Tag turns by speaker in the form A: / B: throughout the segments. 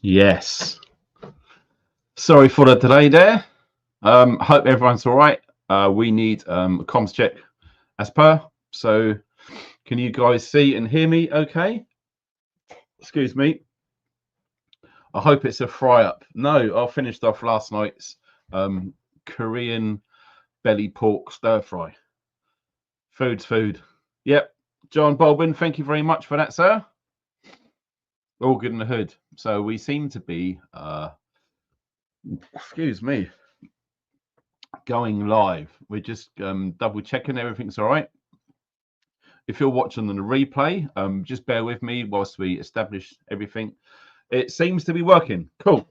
A: Yes. Sorry for the delay there. Hope everyone's all right. We need a comms check as per. So can you guys see and hear me okay? Excuse me. I hope it's a fry up. No, I finished off last night's Korean belly pork stir fry. Food's food. Yep. John Baldwin, thank you very much for that, sir. All good in the hood. So we seem to be excuse me, going live. We're just double checking everything's all right. If you're watching on the replay, just bear with me whilst we establish everything. It seems to be working. Cool.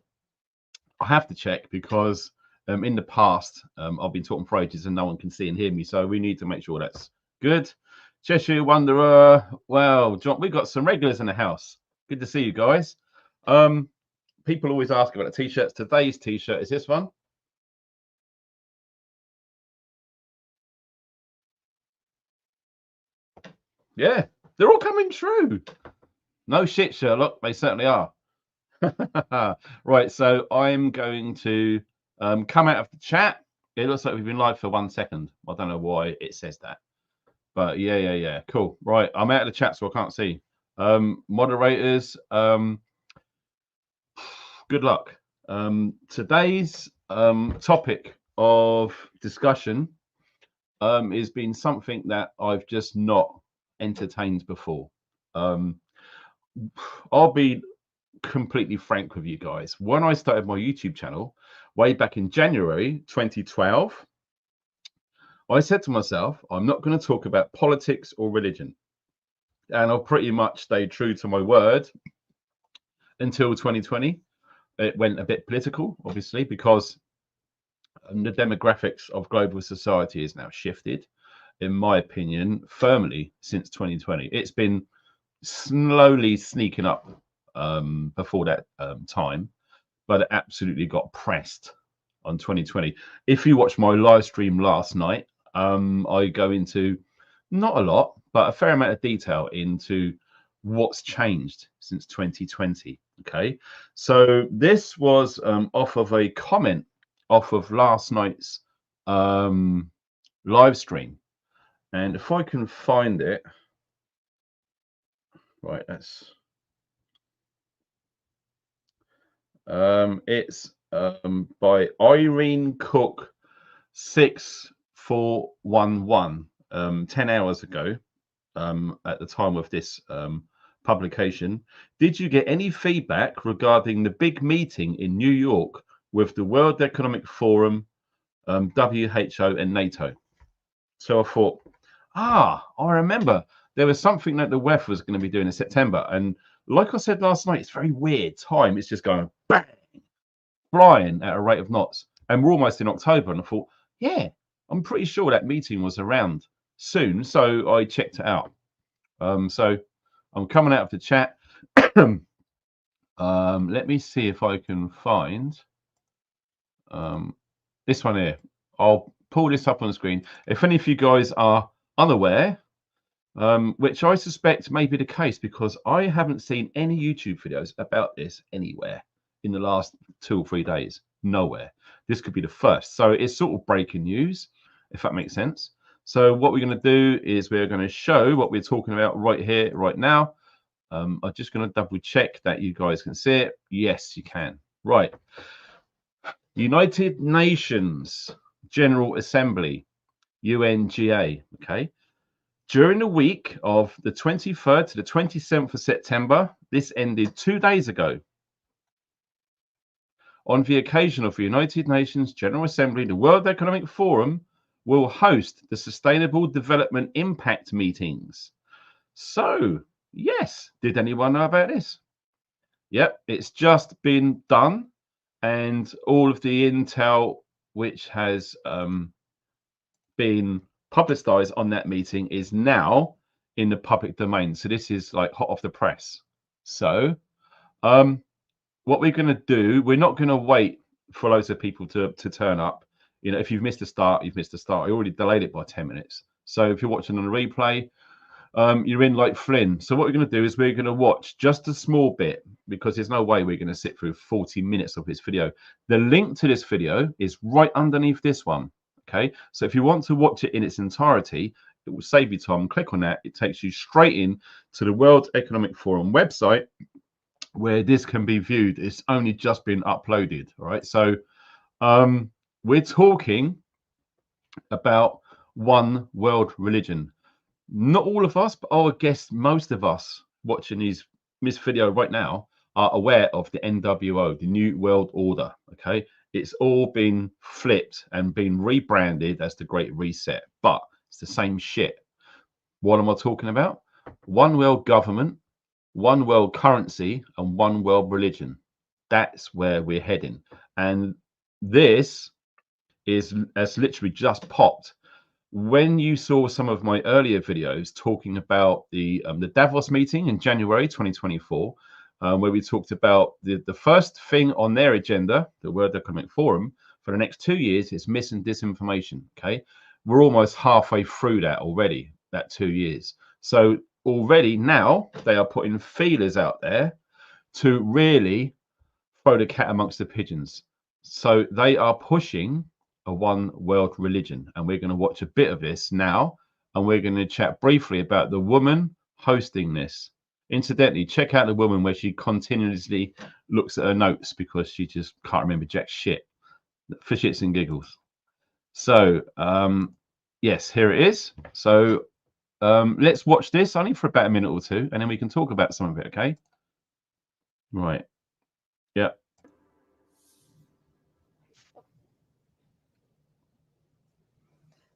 A: I have to check because in the past I've been talking for ages and no one can see and hear me, so we need to make sure that's good. Cheshire Wanderer, well, John, we've got some regulars in the house. Good to see you guys. People always ask about the t-shirts. Today's t-shirt is this one. Yeah, they're all coming true. No shit, Sherlock. They certainly are. Right, so I'm going to come out of the chat. It looks like we've been live for 1 second. I don't know why it says that. But yeah. Cool. Right, I'm out of the chat, so I can't see. Moderators, good luck. Today's topic of discussion has been something that I've just not entertained before. I'll be completely frank with you guys. When I started my YouTube channel way back in January 2012, I said to myself, I'm not going to talk about politics or religion. And I've pretty much stayed true to my word until 2020. It went a bit political, obviously, because the demographics of global society is now shifted, in my opinion, firmly since 2020. It's been slowly sneaking up before that time, but it absolutely got pressed on 2020. If you watch my live stream last night, I go into not a lot, but a fair amount of detail into what's changed since 2020. Okay, so this was off of a comment off of last night's live stream, and if I can find it, right, that's it's by Irene Cook 6411, 10 hours ago, at the time of this publication. Did you get any feedback regarding the big meeting in New York with the World Economic Forum, WHO and NATO? So I thought, I remember there was something that the WEF was going to be doing in September, and like I said last night, it's very weird time. It's just going bang, flying at a rate of knots. And we're almost in October. And I thought, yeah, I'm pretty sure that meeting was around soon. So I checked it out. So I'm coming out of the chat. Let me see if I can find this one here. I'll pull this up on the screen. If any of you guys are unaware, which I suspect may be the case because I haven't seen any YouTube videos about this anywhere in the last 2 or 3 days. Nowhere. This could be the first. So it's sort of breaking news, if that makes sense. So what we're going to do is we're going to show what we're talking about right here, right now. I'm just going to double check that you guys can see it. Yes, you can. Right. United Nations General Assembly, UNGA. Okay. During the week of the 23rd to the 27th of September, this ended 2 days ago. On the occasion of the United Nations General Assembly, the World Economic Forum will host the Sustainable Development Impact meetings. So, yes, did anyone know about this? Yep, it's just been done, and all of the intel which has been publicized on that meeting is now in the public domain. So this is like hot off the press. So what we're going to do, we're not going to wait for loads of people to turn up. You know, if you've missed the start, you've missed the start. I already delayed it by 10 minutes. So if you're watching on a replay, you're in like Flynn. So what we're going to do is we're going to watch just a small bit, because there's no way we're going to sit through 40 minutes of this video. The link to this video is right underneath this one. Okay, so if you want to watch it in its entirety, it will save you time. Click on that. It takes you straight in to the World Economic Forum website, where this can be viewed. It's only just been uploaded. All right, so we're talking about one world religion. Not all of us, but I guess most of us watching this video right now are aware of the NWO, the New World Order. Okay, it's all been flipped and been rebranded as the Great Reset, but it's the same shit. What am I talking about? One world government, one world currency, and one world religion. That's where we're heading. And this has literally just popped. When you saw some of my earlier videos talking about the Davos meeting in January 2024, where we talked about the first thing on their agenda, the World Economic Forum, for the next 2 years is mis and disinformation. Okay, we're almost halfway through that already, that 2 years. So already now they are putting feelers out there to really throw the cat amongst the pigeons. So they are pushing a one world religion, and we're going to watch a bit of this now, and we're going to chat briefly about the woman hosting this. Incidentally, check out the woman where she continuously looks at her notes because she just can't remember jack shit, for shits and giggles. So yes, here it is. So let's watch this only for about a minute or two, and then we can talk about some of it. Okay, right. Yeah.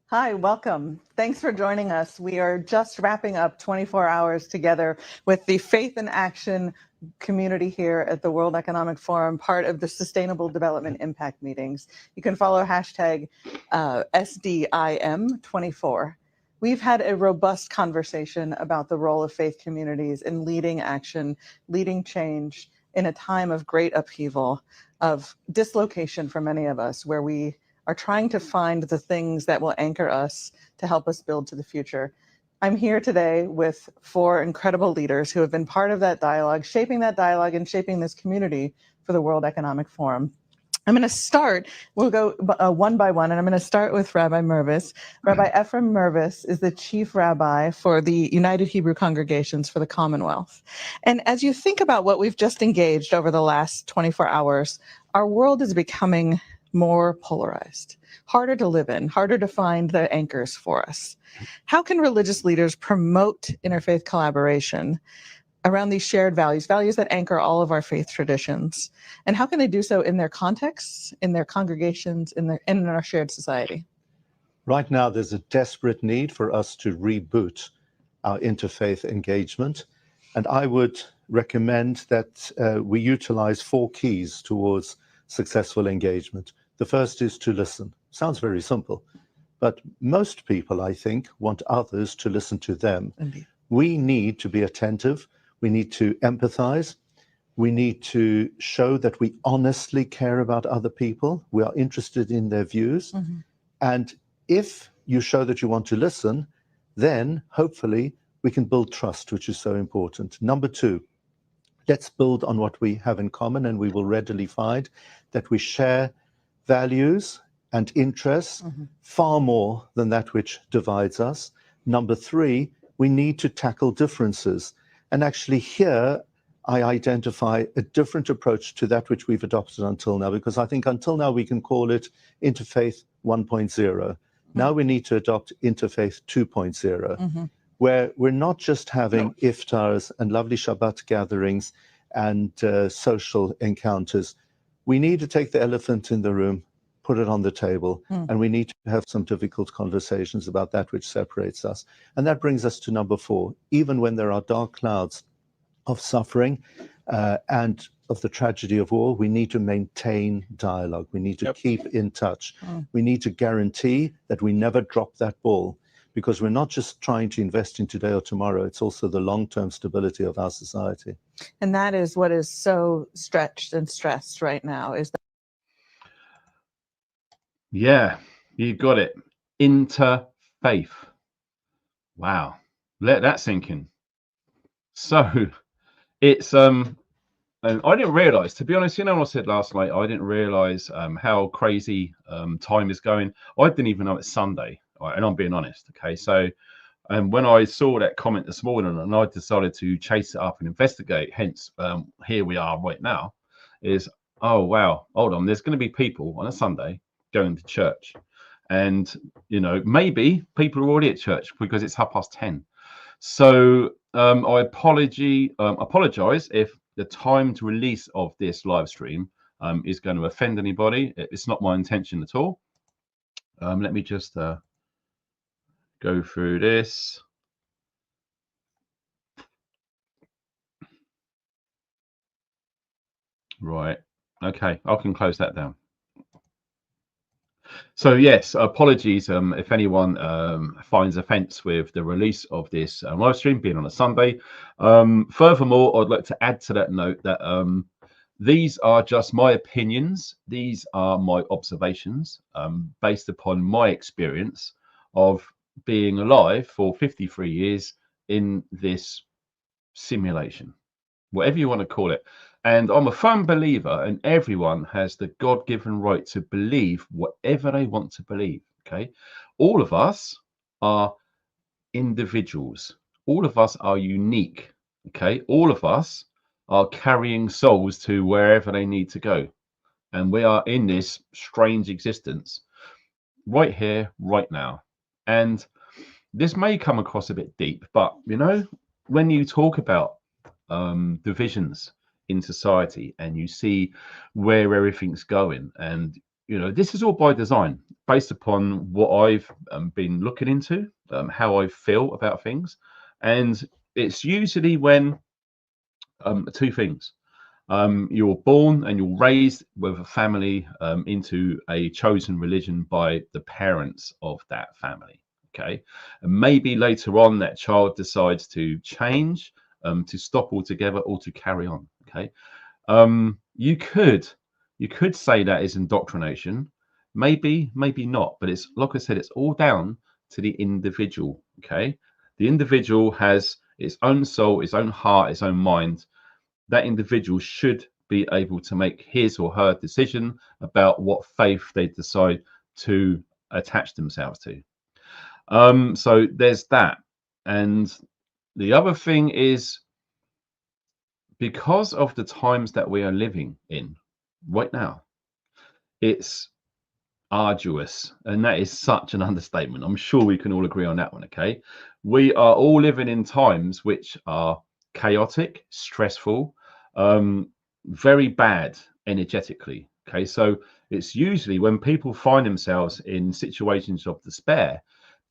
B: Hi, welcome. Thanks for joining us. We are just wrapping up 24 hours together with the Faith in Action community here at the World Economic Forum, part of the Sustainable Development Impact Meetings. You can follow hashtag SDIM24. We've had a robust conversation about the role of faith communities in leading action, leading change in a time of great upheaval, of dislocation for many of us, where we are trying to find the things that will anchor us to help us build to the future. I'm here today with 4 incredible leaders who have been part of that dialogue, and shaping this community for the World Economic Forum. I'm going to start, we'll go one by one, and I'm going to start with Rabbi Mervis. Rabbi Ephraim Mervis is the chief rabbi for the United Hebrew Congregations for the Commonwealth. And as you think about what we've just engaged over the last 24 hours, our world is becoming more polarized, harder to live in, harder to find the anchors for us. How can religious leaders promote interfaith collaboration around these shared values that anchor all of our faith traditions? And how can they do so in their contexts, in their congregations, in our shared society?
C: Right now, there's a desperate need for us to reboot our interfaith engagement. And I would recommend that we utilize 4 keys towards successful engagement. The first is to listen. Sounds very simple, but most people, I think, want others to listen to them.
B: Indeed.
C: We need to be attentive. We need to empathize. We need to show that we honestly care about other people. We are interested in their views.
B: Mm-hmm.
C: And if you show that you want to listen, then hopefully we can build trust, which is so important. Number 2, let's build on what we have in common, and we will readily find that we share values and interests far more than that which divides us. Number 3, we need to tackle differences. And actually here, I identify a different approach to that which we've adopted until now, because I think until now we can call it Interfaith 1.0. Now we need to adopt Interfaith 2.0, where we're not just having iftars and lovely Shabbat gatherings and social encounters. We need to take the elephant in the room, put it on the table, and we need to have some difficult conversations about that which separates us. And that brings us to number 4. Even when there are dark clouds of suffering and of the tragedy of war, we need to maintain dialogue. We need to keep in touch. We need to guarantee that we never drop that ball, because we're not just trying to invest in today or tomorrow, it's also the long-term stability of our society.
B: And that is what is so stretched and stressed right now, is that.
A: Yeah, you got it. Interfaith. Wow. Let that sink in. So it's and I didn't realize, to be honest, you know what I said last night, I didn't realize how crazy time is going. I didn't even know it's Sunday, right? And I'm being honest. Okay, so when I saw that comment this morning and I decided to chase it up and investigate, hence here we are right now, is, oh wow, hold on, there's going to be people on a Sunday going to church, and you know, maybe people are already at church because it's 10:30. So I apologize if the timed release of this live stream is going to offend anybody. It's not my intention at all. Let me just go through this. Right. Okay, I can close that down. So yes, apologies if anyone finds offence with the release of this live stream being on a Sunday. Furthermore, I'd like to add to that note that these are just my opinions. These are my observations based upon my experience of being alive for 53 years in this simulation, whatever you want to call it. And I'm a firm believer, and everyone has the God-given right to believe whatever they want to believe. Okay, all of us are individuals. All of us are unique. Okay, all of us are carrying souls to wherever they need to go, and we are in this strange existence right here, right now. And this may come across a bit deep, but you know, when you talk about divisions in society and you see where everything's going, and you know, this is all by design, based upon what I've been looking into, how I feel about things. And it's usually when two things, you're born and you're raised with a family into a chosen religion by the parents of that family. Okay, and maybe later on that child decides to change, to stop altogether, or to carry on. Okay, you could say that is indoctrination, maybe not, but it's like I said, it's all down to the individual. Okay, the individual has its own soul, its own heart, its own mind. That individual should be able to make his or her decision about what faith they decide to attach themselves to. So there's that. And the other thing is, because of the times that we are living in right now, it's arduous, and that is such an understatement. I'm sure we can all agree on that one. Okay, we are all living in times which are chaotic, stressful, very bad energetically. Okay, so it's usually when people find themselves in situations of despair,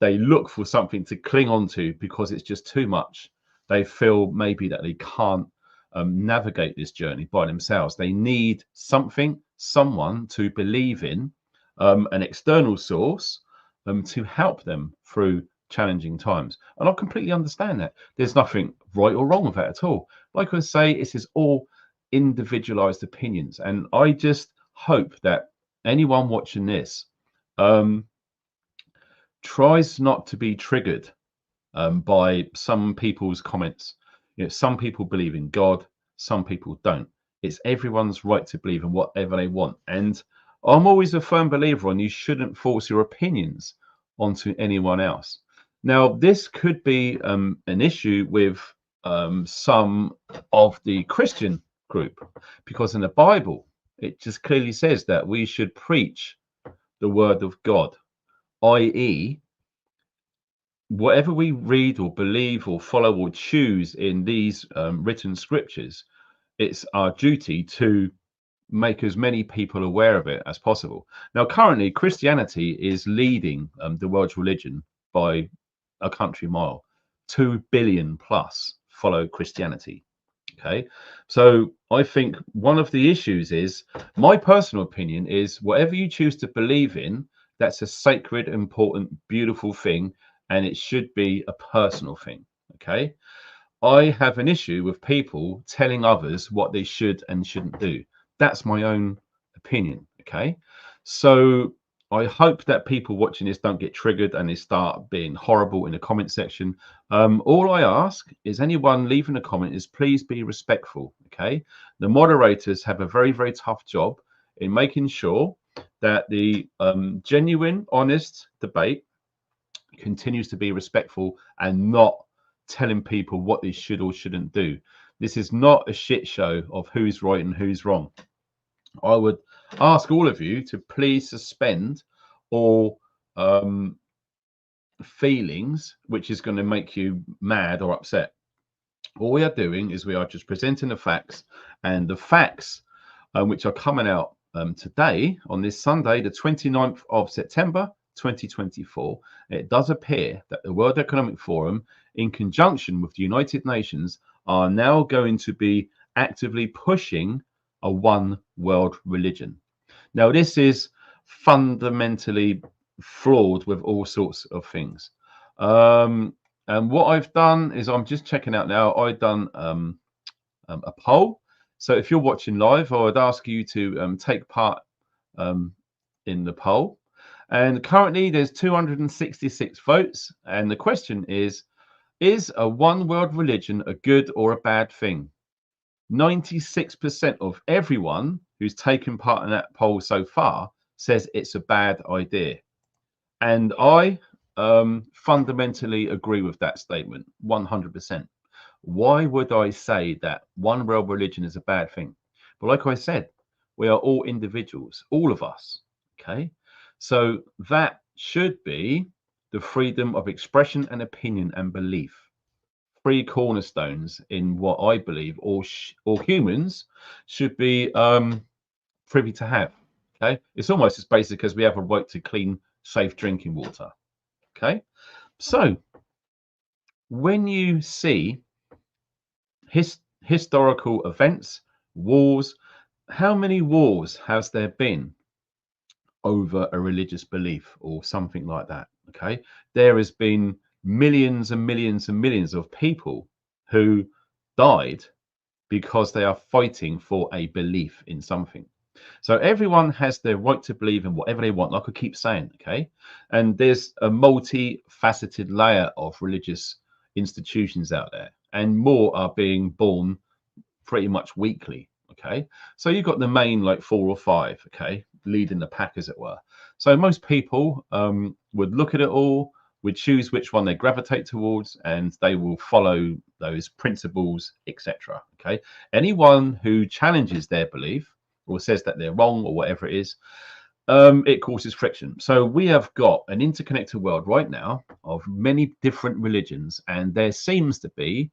A: they look for something to cling on to because it's just too much. They feel maybe that they can't navigate this journey by themselves. They need something, someone to believe in, an external source to help them through challenging times. And I completely understand that. There's nothing right or wrong with that at all. Like I say, this is all individualized opinions. And I just hope that anyone watching this tries not to be triggered by some people's comments. You know, some people believe in God, some people don't. It's everyone's right to believe in whatever they want. And I'm always a firm believer on you shouldn't force your opinions onto anyone else. Now, this could be an issue with some of the Christian group, because in the Bible, it just clearly says that we should preach the word of God, i.e., whatever we read or believe or follow or choose in these written scriptures, it's our duty to make as many people aware of it as possible. Now, currently, Christianity is leading the world's religion by a country mile. 2 billion plus follow Christianity. Okay, so I think one of the issues is, my personal opinion is, whatever you choose to believe in, that's a sacred, important, beautiful thing, and it should be a personal thing. Okay, I have an issue with people telling others what they should and shouldn't do. That's my own opinion. Okay, so I hope that people watching this don't get triggered and they start being horrible in the comment section. All I ask is anyone leaving a comment is please be respectful. Okay, the moderators have a very, very tough job in making sure that the genuine, honest debate continues to be respectful and not telling people what they should or shouldn't do. This is not a shit show of who's right and who's wrong. I would ask all of you to please suspend all feelings which is going to make you mad or upset. All we are doing is we are just presenting the facts, and the facts which are coming out today on this Sunday, the 29th of September 2024, it does appear that the World Economic Forum, in conjunction with the United Nations, are now going to be actively pushing a one world religion. Now, this is fundamentally flawed with all sorts of things. And what I've done is I'm just checking out now. I've done a poll. So if you're watching live, I would ask you to take part in the poll. And currently there's 266 votes. And the question is a one world religion a good or a bad thing? 96% of everyone who's taken part in that poll so far says it's a bad idea. And I fundamentally agree with that statement, 100%. Why would I say that one world religion is a bad thing? But like I said, we are all individuals, all of us, okay? So that should be the freedom of expression and opinion and belief. Three cornerstones in what I believe all humans should be privy to have. Okay, it's almost as basic as we have a right to clean, safe drinking water. Okay, so when you see historical events, wars, how many wars has there been over a religious belief or something like that? Okay, there has been millions and millions and millions of people who died because they are fighting for a belief in something. So everyone has their right to believe in whatever they want, like I keep saying, okay? And there's a multifaceted layer of religious institutions out there, and more are being born pretty much weekly, okay? So you've got the main like 4 or 5, okay, leading the pack, as it were. So most people would look at it all, would choose which one they gravitate towards, and they will follow those principles, etc. Okay, anyone who challenges their belief or says that they're wrong or whatever it is, it causes friction. So we have got an interconnected world right now of many different religions, and there seems to be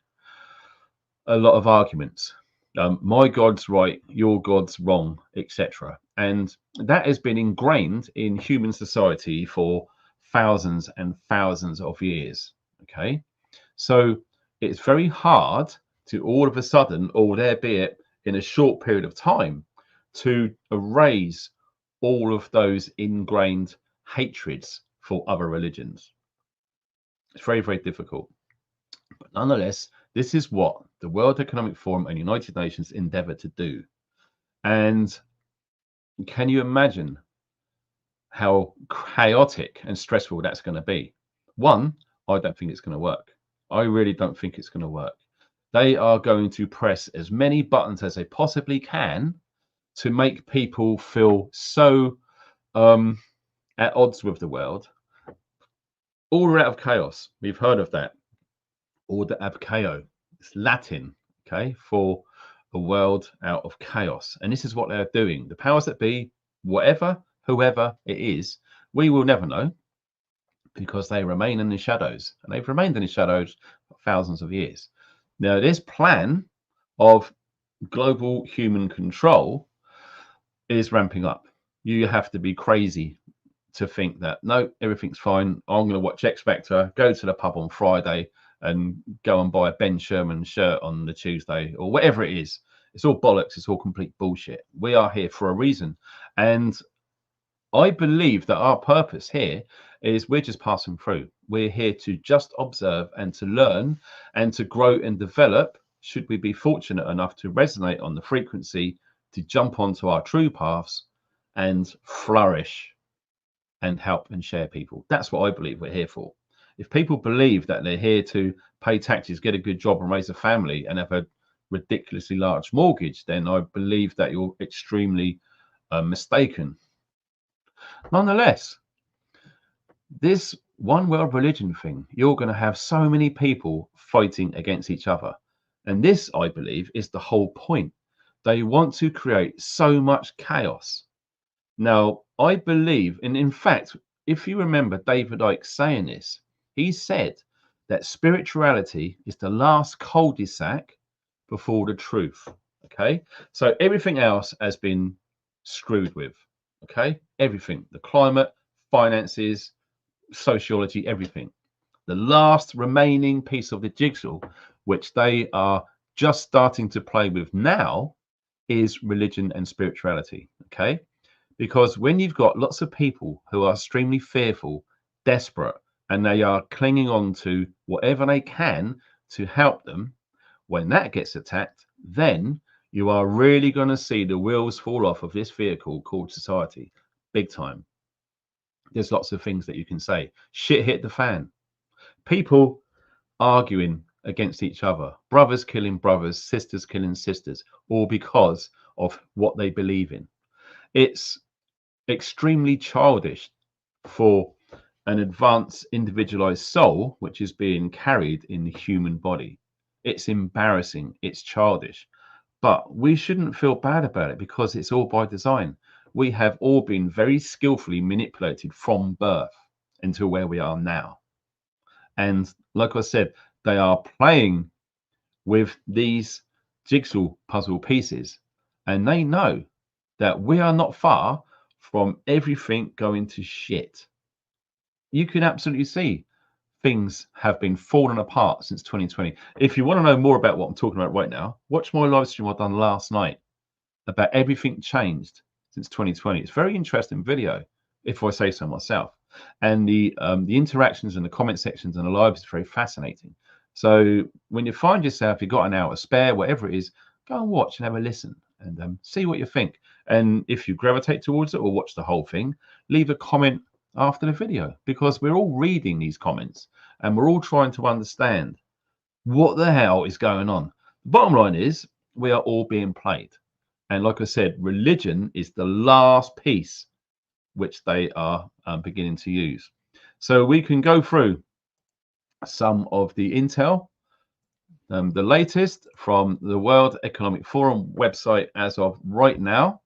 A: a lot of arguments. My God's right, your God's wrong, etc. And that has been ingrained in human society for thousands and thousands of years. Okay, so it's very hard to all of a sudden, or there be it in a short period of time, to erase all of those ingrained hatreds for other religions. It's very, very difficult. But nonetheless, this is what the World Economic Forum and United Nations endeavor to do. And can you imagine how chaotic and stressful that's going to be? One, I don't think it's going to work. I really don't think it's going to work. They are going to press as many buttons as they possibly can to make people feel so at odds with the world. Order out of chaos. We've heard of that. Order ab chaos. It's Latin, okay, for a world out of chaos. And this is what they're doing. The powers that be, whatever, whoever it is, we will never know, because they remain in the shadows, and they've remained in the shadows for thousands of years. Now, this plan of global human control is ramping up. You have to be crazy to think that, no, everything's fine. I'm going to watch X Factor, go to the pub on Friday, and go and buy a Ben Sherman shirt on the Tuesday, or whatever it is. It's all bollocks. It's all complete bullshit. We are here for a reason. And I believe that our purpose here is we're just passing through. We're here to just observe and to learn and to grow and develop, should we be fortunate enough to resonate on the frequency, to jump onto our true paths and flourish. and help and share people. That's what I believe we're here for. If people believe that they're here to pay taxes, get a good job and raise a family and have a ridiculously large mortgage, then I believe that you're extremely mistaken. Nonetheless, this one world religion thing, you're going to have so many people fighting against each other. And this, I believe, is the whole point. They want to create so much chaos. Now, I believe, and in fact, if you remember David Icke saying this, he said that spirituality is the last cul-de-sac before the truth. Okay, so everything else has been screwed with. Okay, everything, the climate, finances, sociology, everything. The last remaining piece of the jigsaw, which they are just starting to play with now, is religion and spirituality. Okay, because when you've got lots of people who are extremely fearful, desperate, and they are clinging on to whatever they can to help them, when that gets attacked, then you are really going to see the wheels fall off of this vehicle called society, big time. There's lots of things that you can say. Shit hit the fan. People arguing against each other, brothers killing brothers, sisters killing sisters, all because of what they believe in. It's extremely childish for an advanced individualized soul which is being carried in the human body. It's embarrassing, it's childish, but we shouldn't feel bad about it because it's all by design. We have all been very skillfully manipulated from birth into where we are now. And like I said, they are playing with these jigsaw puzzle pieces, and they know that we are not far from everything going to shit. You can absolutely see things have been falling apart since 2020. If you want to know more about what I'm talking about right now, watch my live stream I done last night about everything changed since 2020. It's a very interesting video, if I say so myself. And the interactions in the comment sections and the lives is very fascinating. So when you find yourself, you've got an hour spare, whatever it is, go and watch and have a listen and see what you think. And if you gravitate towards it or watch the whole thing, leave a comment after the video, because we're all reading these comments and we're all trying to understand what the hell is going on. The bottom line is we are all being played. And like I said, religion is the last piece which they are beginning to use. So we can go through some of the intel, the latest from the World Economic Forum website as of right now.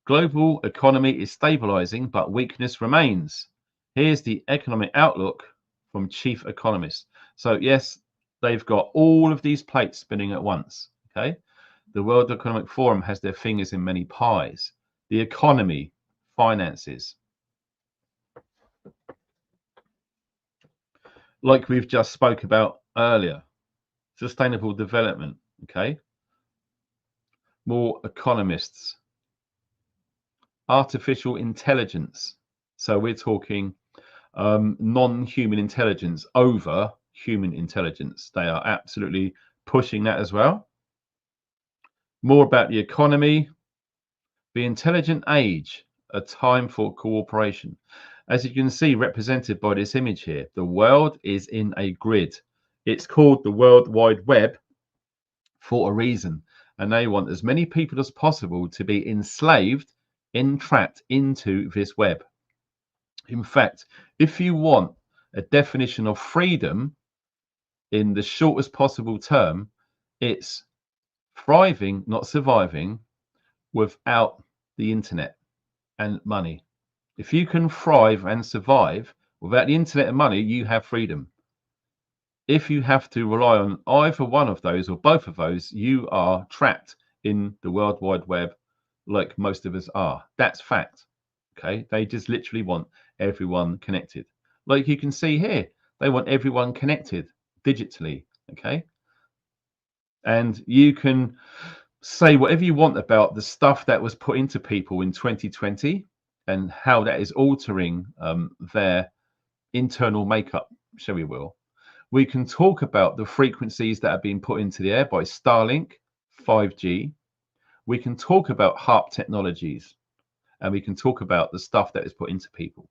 A: Global economy is stabilizing, but weakness remains. Here's the economic outlook from chief economists. So yes, they've got all of these plates spinning at once. Okay, the World Economic Forum has their fingers in many pies. The economy, finances, like we've just spoke about earlier, sustainable development. Okay, more economists. Artificial intelligence. So we're talking non-human intelligence over human intelligence. They are absolutely pushing that as well. More about the economy. The intelligent age, a time for cooperation. As you can see represented by this image here, the world is in a grid. It's called the World Wide Web for a reason. And they want as many people as possible to be enslaved, entrapped into this web. In fact, if you want a definition of freedom in the shortest possible term, it's thriving, not surviving, without the internet and money. If you can thrive and survive without the internet and money, you have freedom. If you have to rely on either one of those or both of those, you are trapped in the World Wide Web, like most of us are. That's fact. Okay, they just literally want everyone connected. Like you can see here, they want everyone connected digitally. Okay, and you can say whatever you want about the stuff that was put into people in 2020 and how that is altering their internal makeup, shall we will. We can talk about the frequencies that are being put into the air by Starlink, 5G. We can talk about HARP technologies and we can talk about the stuff that is put into people.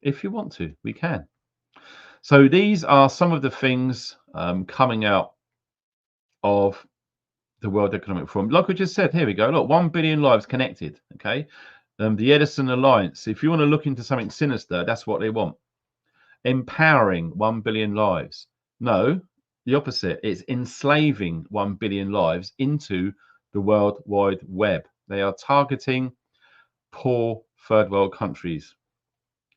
A: If you want to, we can. So these are some of the things coming out of the World Economic Forum. Like I just said, here we go. Look, 1 billion lives connected. Okay. The Edison Alliance. If you want to look into something sinister, that's what they want. Empowering 1 billion lives. No, the opposite. It's enslaving 1 billion lives into the World Wide Web. They are targeting poor third world countries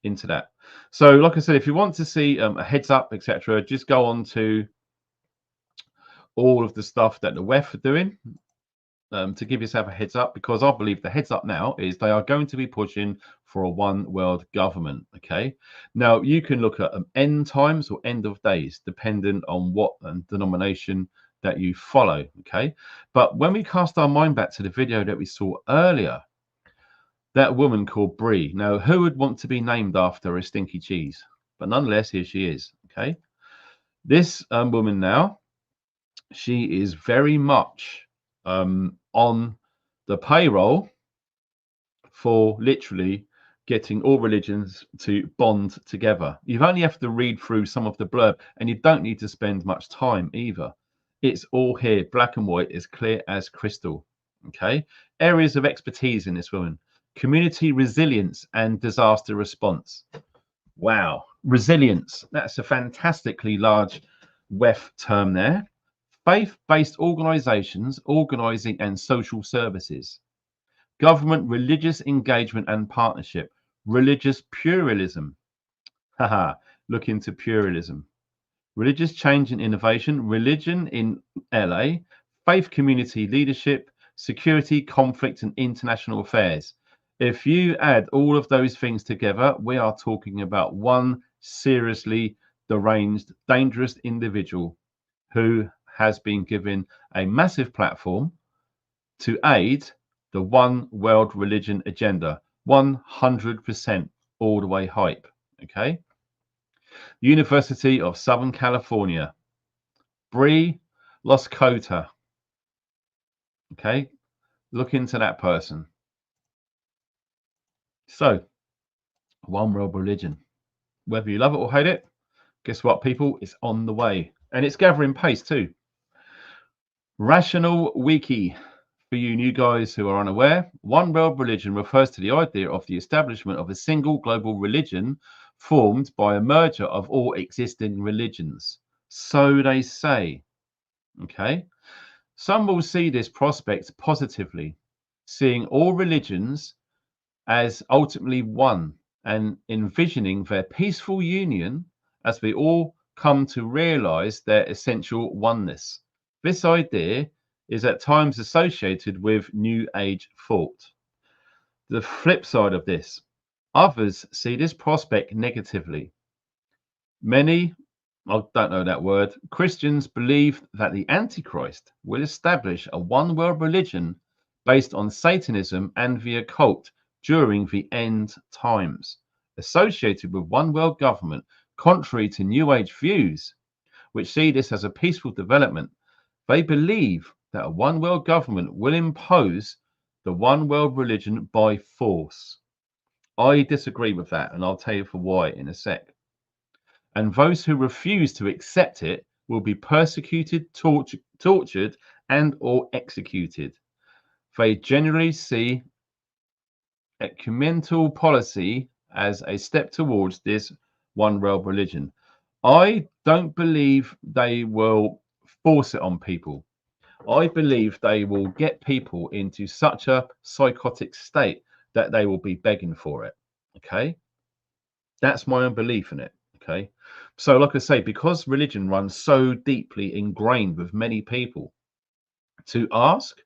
A: into that. So, like I said, if you want to see a heads up, etc., just go on to all of the stuff that the WEF are doing to give yourself a heads up, because I believe the heads up now is they are going to be pushing for a one world government. Okay, now you can look at end times or end of days dependent on what denomination that you follow. Okay, but when we cast our mind back to the video that we saw earlier, that woman called Brie. Now, who would want to be named after a stinky cheese? But nonetheless, here she is. Okay, this woman now, she is very much on the payroll for literally getting all religions to bond together. You only have to read through some of the blurb, and you don't need to spend much time either. It's all here, black and white, as clear as crystal. Okay, areas of expertise in this woman: community resilience and disaster response. Wow, resilience, that's a fantastically large WEF term there. Faith-based organizations, organizing and social services. Government, religious engagement and partnership. Religious pluralism. Haha, look into pluralism. Religious change and innovation. Religion in LA. Faith community leadership. Security, conflict and international affairs. If you add all of those things together, we are talking about one seriously deranged, dangerous individual who has been given a massive platform to aid the one world religion agenda. 100% all the way hype. Okay. University of Southern California. Brie Loscota. Okay. Look into that person. So, one world religion. Whether you love it or hate it, guess what, people? It's on the way. And it's gathering pace too. Rational Wiki. For you new guys who are unaware, one world religion refers to the idea of the establishment of a single global religion formed by a merger of all existing religions. So they say. Okay. Some will see this prospect positively, seeing all religions as ultimately one and envisioning their peaceful union as we all come to realize their essential oneness. This idea is at times associated with New Age thought. The flip side of this, others see this prospect negatively. Many, I don't know that word, Christians believe that the Antichrist will establish a one world religion based on Satanism and the occult during the end times, associated with one world government, contrary to New Age views, which see this as a peaceful development. They believe that a one world government will impose the one world religion by force. I disagree with that, and I'll tell you for why in a sec. And those who refuse to accept it will be persecuted, tortured, and or executed. They generally see ecumenical policy as a step towards this one world religion. I don't believe they will force it on people. I believe they will get people into such a psychotic state that they will be begging for it. Okay. That's my own belief in it. Okay. So, like I say, because religion runs so deeply ingrained with many people, to ask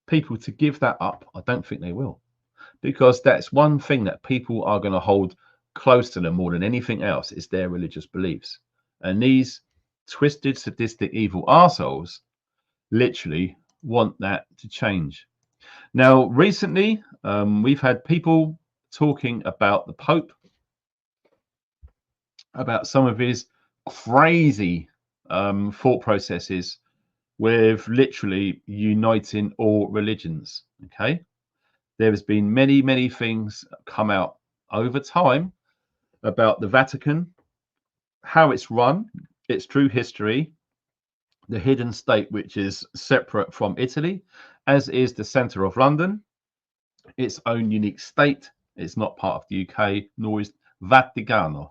A: people to give that up, I don't think they will. Because that's one thing that people are going to hold close to them more than anything else is their religious beliefs. And these twisted, sadistic, evil arseholes literally want that to change. Now, recently, we've had people talking about the Pope, about some of his crazy thought processes with literally uniting all religions. Okay. There has been many things come out over time about the Vatican, how it's run, its true history, the hidden state which is separate from Italy, as is the centre of London, its own unique state. It's not part of the UK, nor is Vaticano.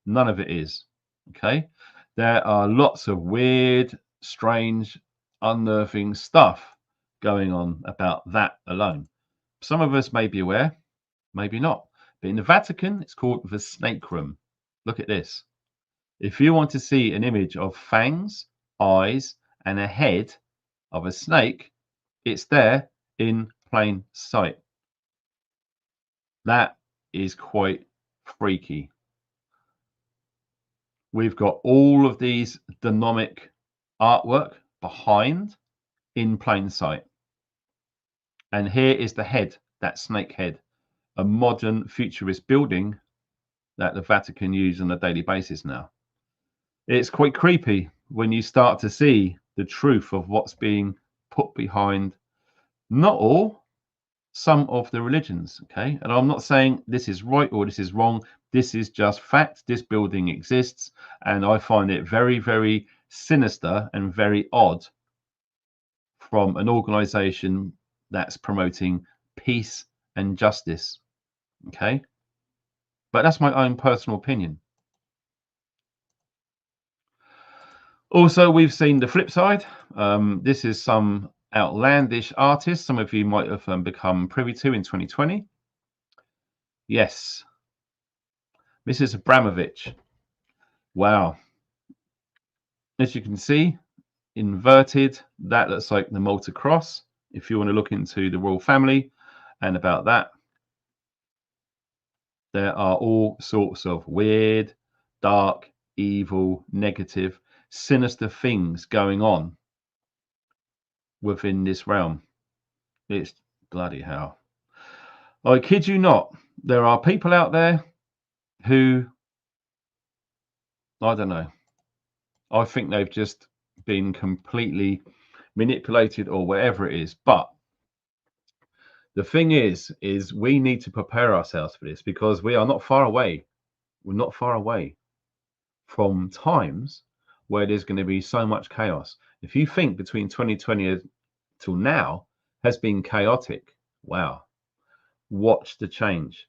A: None of it is. Okay, there are lots of weird, strange, unnerving stuff going on about that alone. Some of us may be aware, maybe not. But in the Vatican, it's called the Snake Room. Look at this. If you want to see an image of fangs, eyes, and a head of a snake, it's there in plain sight. That is quite freaky. We've got all of these demonic artwork behind in plain sight. And here is the head, that snake head, a modern futurist building that the Vatican use on a daily basis now. It's quite creepy when you start to see the truth of what's being put behind, not all, some of the religions. Okay, and I'm not saying this is right or this is wrong. This is just fact. This building exists, and I find it very sinister and very odd from an organization that's promoting peace and justice. Okay, but that's my own personal opinion. Also, we've seen the flip side. This is some outlandish artists some of you might have become privy to in 2020. Yes, Mrs. Abramovich. Wow. As you can see, inverted, that looks like the Malta cross. If you want to look into the royal family and about that, there are all sorts of weird, dark, evil, negative, sinister things going on within this realm. It's bloody hell. I kid you not, there are people out there who, I don't know, I think they've just been completely manipulated or whatever it is. But the thing is we need to prepare ourselves for this, because we are not far away. We're not far away from times where there's going to be so much chaos. If you think between 2020 till now has been chaotic, wow, watch the change.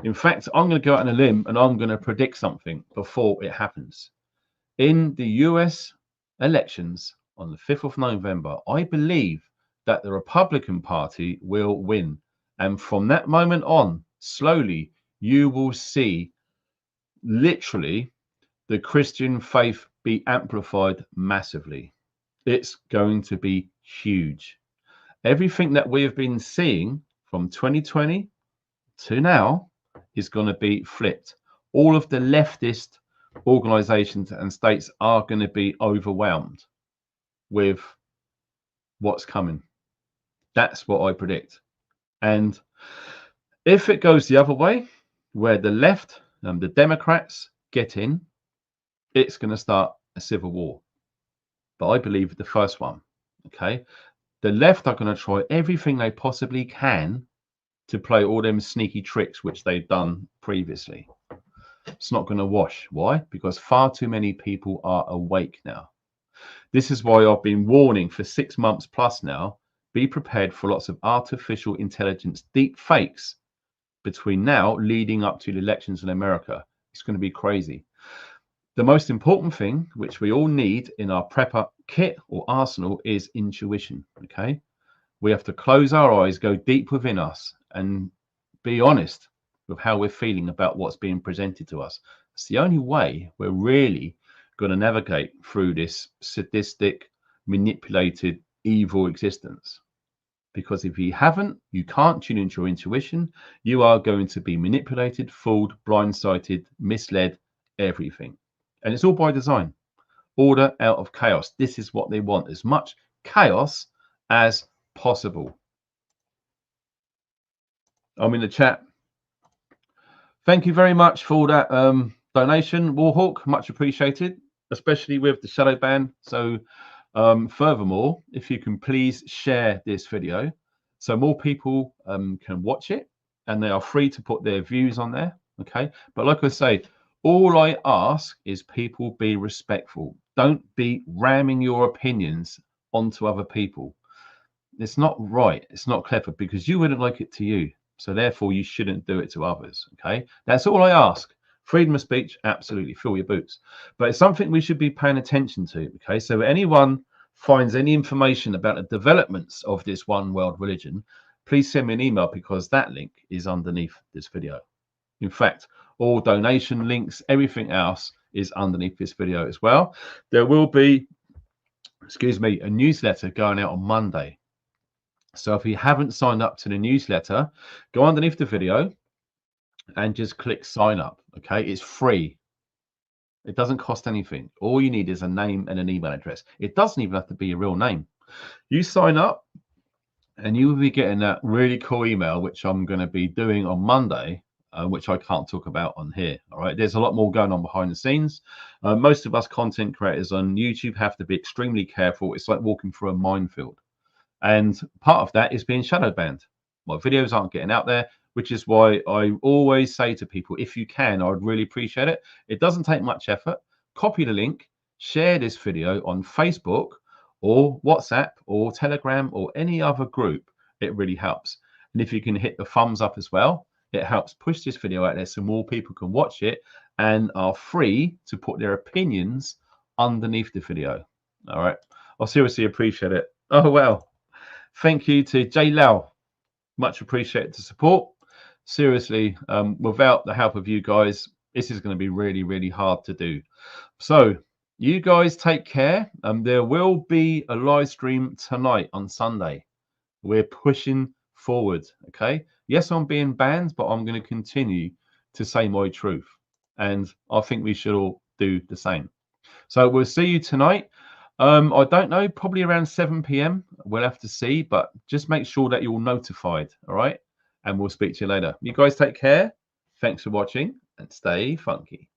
A: In fact, I'm going to go out on a limb and I'm going to predict something before it happens. In the US elections on the 5th of November, I believe that the Republican Party will win. And from that moment on, slowly, you will see literally the Christian faith be amplified massively. It's going to be huge. Everything that we have been seeing from 2020 to now is going to be flipped. All of the leftist organizations and states are going to be overwhelmed with what's coming. That's what I predict. And if it goes the other way, where the left and the Democrats get in, it's going to start a civil war. But I believe the first one. Okay, the left are going to try everything they possibly can to play all them sneaky tricks which they've done previously. It's not going to wash. Why? Because far too many people are awake now. This is why I've been warning for 6 months plus now. Be prepared for lots of artificial intelligence deep fakes between now leading up to the elections in America. It's going to be crazy. The most important thing which we all need in our prepper kit or arsenal is intuition. Okay, we have to close our eyes, go deep within us, and be honest with how we're feeling about what's being presented to us. It's the only way we're really going to navigate through this sadistic, manipulated, evil existence. Because if you haven't, you can't tune into your intuition. You are going to be manipulated, fooled, blindsided, misled, everything. And it's all by design. Order out of chaos. This is what they want, as much chaos as possible. I'm in the chat. Thank you very much for that donation, Warhawk. Much appreciated, especially with the shadow ban. So furthermore, if you can please share this video so more people can watch it, and they are free to put their views on there. Okay, but like I say, all I ask is people be respectful. Don't be ramming your opinions onto other people. It's not right. It's not clever, because you wouldn't like it to you. So therefore, you shouldn't do it to others. Okay, that's all I ask. Freedom of speech, absolutely, fill your boots. But it's something we should be paying attention to. Okay, so if anyone finds any information about the developments of this one world religion, please send me an email, because that link is underneath this video. In fact, all donation links, everything else is underneath this video as well. There will be, excuse me, a newsletter going out on Monday. So if you haven't signed up to the newsletter, go underneath the video and just click sign up. Okay, it's free. It doesn't cost anything. All you need is a name and an email address. It doesn't even have to be your real name. You sign up and you will be getting that really cool email, which I'm going to be doing on Monday, which I can't talk about on here. All right, there's a lot more going on behind the scenes. Most of us content creators on YouTube have to be extremely careful. It's like walking through a minefield. And part of that is being shadow banned. My videos aren't getting out there, which is why I always say to people, if you can, I'd really appreciate it. It doesn't take much effort. Copy the link, share this video on Facebook or WhatsApp or Telegram or any other group. It really helps. And if you can hit the thumbs up as well, it helps push this video out there so more people can watch it and are free to put their opinions underneath the video. All right. I seriously appreciate it. Oh, well. Thank you to J Lau. Much appreciated the support. Seriously, without the help of you guys, this is going to be really, really hard to do. So you guys take care. There will be a live stream tonight on Sunday. We're pushing forward. Okay. Yes, I'm being banned, but I'm going to continue to say my truth. And I think we should all do the same. So we'll see you tonight. I don't know, probably around 7 p.m. We'll have to see, but just make sure that you're notified. All right. And we'll speak to you later. You guys take care. Thanks for watching and stay funky.